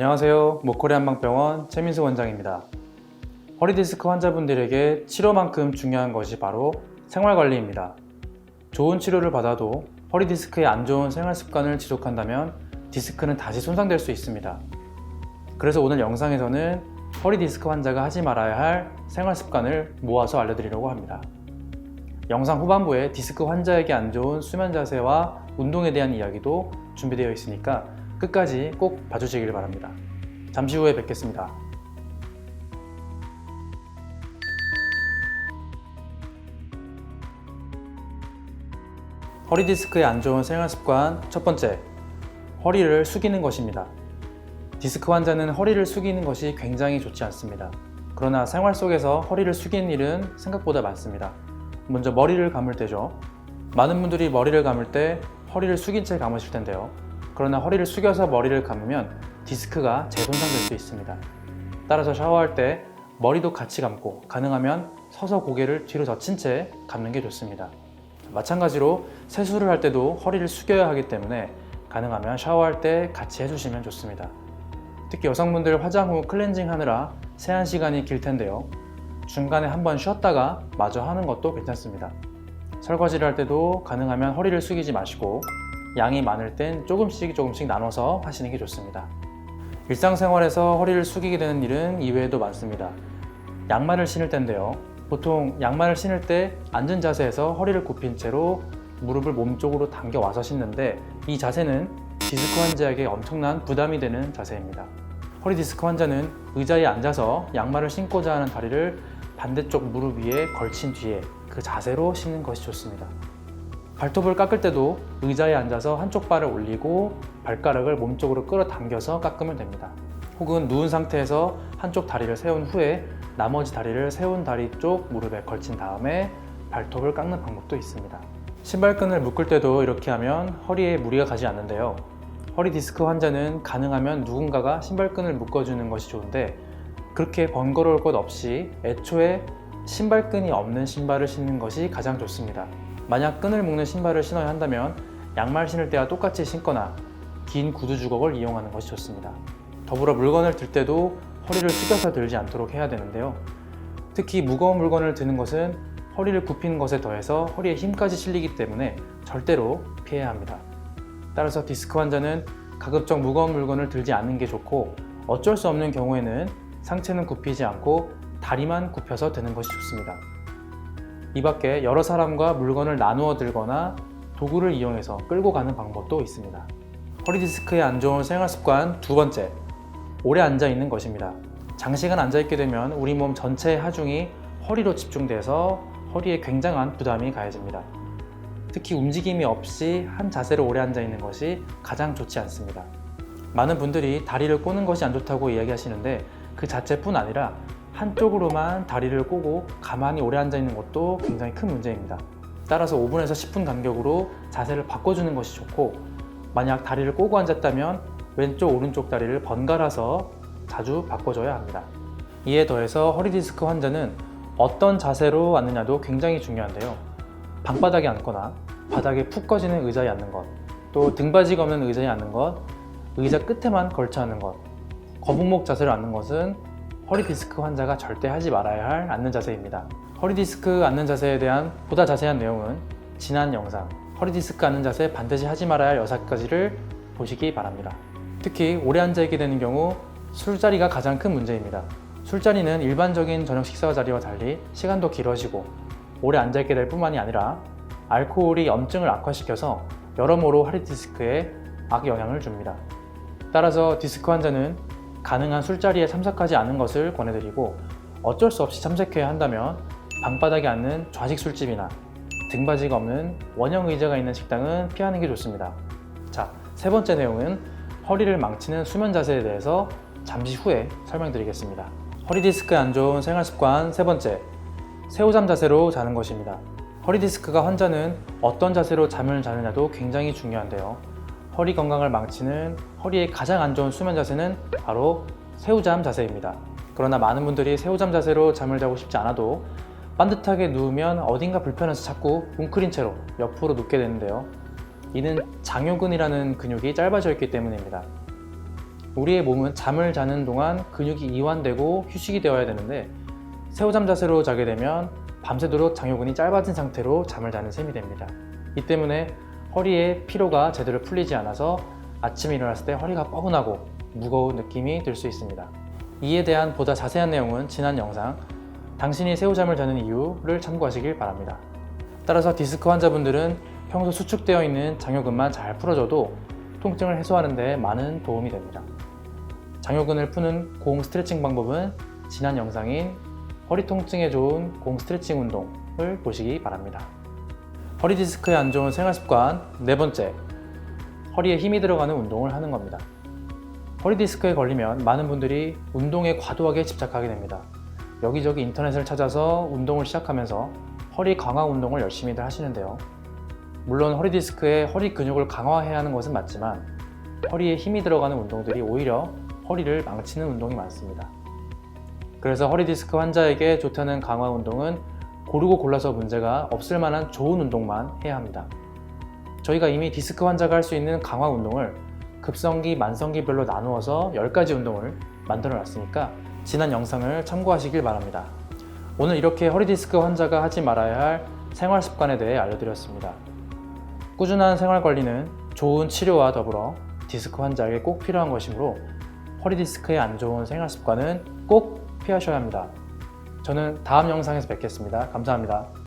안녕하세요. 모코리 한방병원 최민수 원장입니다. 허리 디스크 환자분들에게 치료만큼 중요한 것이 바로 생활관리입니다. 좋은 치료를 받아도 허리 디스크에 안 좋은 생활 습관을 지속한다면 디스크는 다시 손상될 수 있습니다. 그래서 오늘 영상에서는 허리 디스크 환자가 하지 말아야 할 생활 습관을 모아서 알려드리려고 합니다. 영상 후반부에 디스크 환자에게 안 좋은 수면 자세와 운동에 대한 이야기도 준비되어 있으니까 끝까지 꼭 봐주시길 바랍니다. 잠시 후에 뵙겠습니다. 허리 디스크에 안 좋은 생활 습관 첫 번째, 허리를 숙이는 것입니다. 디스크 환자는 허리를 숙이는 것이 굉장히 좋지 않습니다. 그러나 생활 속에서 허리를 숙이는 일은 생각보다 많습니다. 먼저 머리를 감을 때죠. 많은 분들이 머리를 감을 때 허리를 숙인 채 감으실 텐데요. 그러나 허리를 숙여서 머리를 감으면 디스크가 재손상될 수 있습니다. 따라서 샤워할 때 머리도 같이 감고 가능하면 서서 고개를 뒤로 젖힌 채 감는 게 좋습니다. 마찬가지로 세수를 할 때도 허리를 숙여야 하기 때문에 가능하면 샤워할 때 같이 해주시면 좋습니다. 특히 여성분들 화장 후 클렌징 하느라 세안 시간이 길 텐데요. 중간에 한번 쉬었다가 마저 하는 것도 괜찮습니다. 설거지를 할 때도 가능하면 허리를 숙이지 마시고 양이 많을 땐 조금씩 나눠서 하시는 게 좋습니다. 일상생활에서 허리를 숙이게 되는 일은 이외에도 많습니다. 양말을 신을 때인데요. 보통 양말을 신을 때 앉은 자세에서 허리를 굽힌 채로 무릎을 몸쪽으로 당겨 와서 신는데 이 자세는 디스크 환자에게 엄청난 부담이 되는 자세입니다. 허리 디스크 환자는 의자에 앉아서 양말을 신고자 하는 다리를 반대쪽 무릎 위에 걸친 뒤에 그 자세로 신는 것이 좋습니다. 발톱을 깎을 때도 의자에 앉아서 한쪽 발을 올리고 발가락을 몸쪽으로 끌어당겨서 깎으면 됩니다. 혹은 누운 상태에서 한쪽 다리를 세운 후에 나머지 다리를 세운 다리 쪽 무릎에 걸친 다음에 발톱을 깎는 방법도 있습니다. 신발끈을 묶을 때도 이렇게 하면 허리에 무리가 가지 않는데요. 허리 디스크 환자는 가능하면 누군가가 신발끈을 묶어주는 것이 좋은데 그렇게 번거로울 것 없이 애초에 신발끈이 없는 신발을 신는 것이 가장 좋습니다. 만약 끈을 묶는 신발을 신어야 한다면 양말 신을 때와 똑같이 신거나 긴 구두 주걱을 이용하는 것이 좋습니다. 더불어 물건을 들 때도 허리를 숙여서 들지 않도록 해야 되는데요. 특히 무거운 물건을 드는 것은 허리를 굽히는 것에 더해서 허리에 힘까지 실리기 때문에 절대로 피해야 합니다. 따라서 디스크 환자는 가급적 무거운 물건을 들지 않는 게 좋고 어쩔 수 없는 경우에는 상체는 굽히지 않고 다리만 굽혀서 드는 것이 좋습니다. 이 밖에 여러 사람과 물건을 나누어 들거나 도구를 이용해서 끌고 가는 방법도 있습니다. 허리 디스크에 안 좋은 생활 습관 두 번째, 오래 앉아 있는 것입니다. 장시간 앉아 있게 되면 우리 몸 전체의 하중이 허리로 집중돼서 허리에 굉장한 부담이 가해집니다. 특히 움직임이 없이 한 자세로 오래 앉아 있는 것이 가장 좋지 않습니다. 많은 분들이 다리를 꼬는 것이 안 좋다고 이야기하시는데 그 자체뿐 아니라 한쪽으로만 다리를 꼬고 가만히 오래 앉아 있는 것도 굉장히 큰 문제입니다. 따라서 5분에서 10분 간격으로 자세를 바꿔주는 것이 좋고 만약 다리를 꼬고 앉았다면 왼쪽 오른쪽 다리를 번갈아서 자주 바꿔줘야 합니다. 이에 더해서 허리 디스크 환자는 어떤 자세로 앉느냐도 굉장히 중요한데요. 방바닥에 앉거나 바닥에 푹 꺼지는 의자에 앉는 것, 또 등받이가 없는 의자에 앉는 것, 의자 끝에만 걸쳐 앉는 것, 거북목 자세로 앉는 것은 허리 디스크 환자가 절대 하지 말아야 할 앉는 자세입니다. 허리 디스크 앉는 자세에 대한 보다 자세한 내용은 지난 영상 허리 디스크 앉는 자세 반드시 하지 말아야 할 6가지를 보시기 바랍니다. 특히 오래 앉아 있게 되는 경우 술자리가 가장 큰 문제입니다. 술자리는 일반적인 저녁 식사 자리와 달리 시간도 길어지고 오래 앉아 있게 될 뿐만이 아니라 알코올이 염증을 악화시켜서 여러모로 허리 디스크에 악영향을 줍니다. 따라서 디스크 환자는 가능한 술자리에 참석하지 않는 것을 권해드리고 어쩔 수 없이 참석해야 한다면 방바닥에 앉는 좌식 술집이나 등받이가 없는 원형 의자가 있는 식당은 피하는 게 좋습니다. 자, 세 번째 내용은 허리를 망치는 수면 자세에 대해서 잠시 후에 설명드리겠습니다. 허리 디스크에 안 좋은 생활 습관 세 번째, 새우잠 자세로 자는 것입니다. 허리 디스크가 환자는 어떤 자세로 잠을 자느냐도 굉장히 중요한데요. 허리 건강을 망치는 허리에 가장 안 좋은 수면 자세는 바로 새우잠 자세입니다. 그러나 많은 분들이 새우잠 자세로 잠을 자고 싶지 않아도 반듯하게 누우면 어딘가 불편해서 자꾸 웅크린 채로 옆으로 눕게 되는데요. 이는 장요근이라는 근육이 짧아져 있기 때문입니다. 우리의 몸은 잠을 자는 동안 근육이 이완되고 휴식이 되어야 되는데 새우잠 자세로 자게 되면 밤새도록 장요근이 짧아진 상태로 잠을 자는 셈이 됩니다. 이 때문에 허리에 피로가 제대로 풀리지 않아서 아침에 일어났을 때 허리가 뻐근하고 무거운 느낌이 들 수 있습니다. 이에 대한 보다 자세한 내용은 지난 영상 당신이 새우잠을 자는 이유를 참고하시길 바랍니다. 따라서 디스크 환자분들은 평소 수축되어 있는 장요근만 잘 풀어줘도 통증을 해소하는 데 많은 도움이 됩니다. 장요근을 푸는 고응 스트레칭 방법은 지난 영상인 허리 통증에 좋은 고응 스트레칭 운동을 보시기 바랍니다. 허리 디스크에 안 좋은 생활 습관 네 번째, 허리에 힘이 들어가는 운동을 하는 겁니다. 허리 디스크에 걸리면 많은 분들이 운동에 과도하게 집착하게 됩니다. 여기저기 인터넷을 찾아서 운동을 시작하면서 허리 강화 운동을 열심히들 하시는데요. 물론 허리 디스크에 허리 근육을 강화해야 하는 것은 맞지만 허리에 힘이 들어가는 운동들이 오히려 허리를 망치는 운동이 많습니다. 그래서 허리 디스크 환자에게 좋다는 강화 운동은 고르고 골라서 문제가 없을 만한 좋은 운동만 해야 합니다. 저희가 이미 디스크 환자가 할 수 있는 강화 운동을 급성기, 만성기별로 나누어서 10가지 운동을 만들어 놨으니까 지난 영상을 참고하시길 바랍니다. 오늘 이렇게 허리 디스크 환자가 하지 말아야 할 생활 습관에 대해 알려드렸습니다. 꾸준한 생활 관리는 좋은 치료와 더불어 디스크 환자에게 꼭 필요한 것이므로 허리 디스크에 안 좋은 생활 습관은 꼭 피하셔야 합니다. 저는 다음 영상에서 뵙겠습니다. 감사합니다.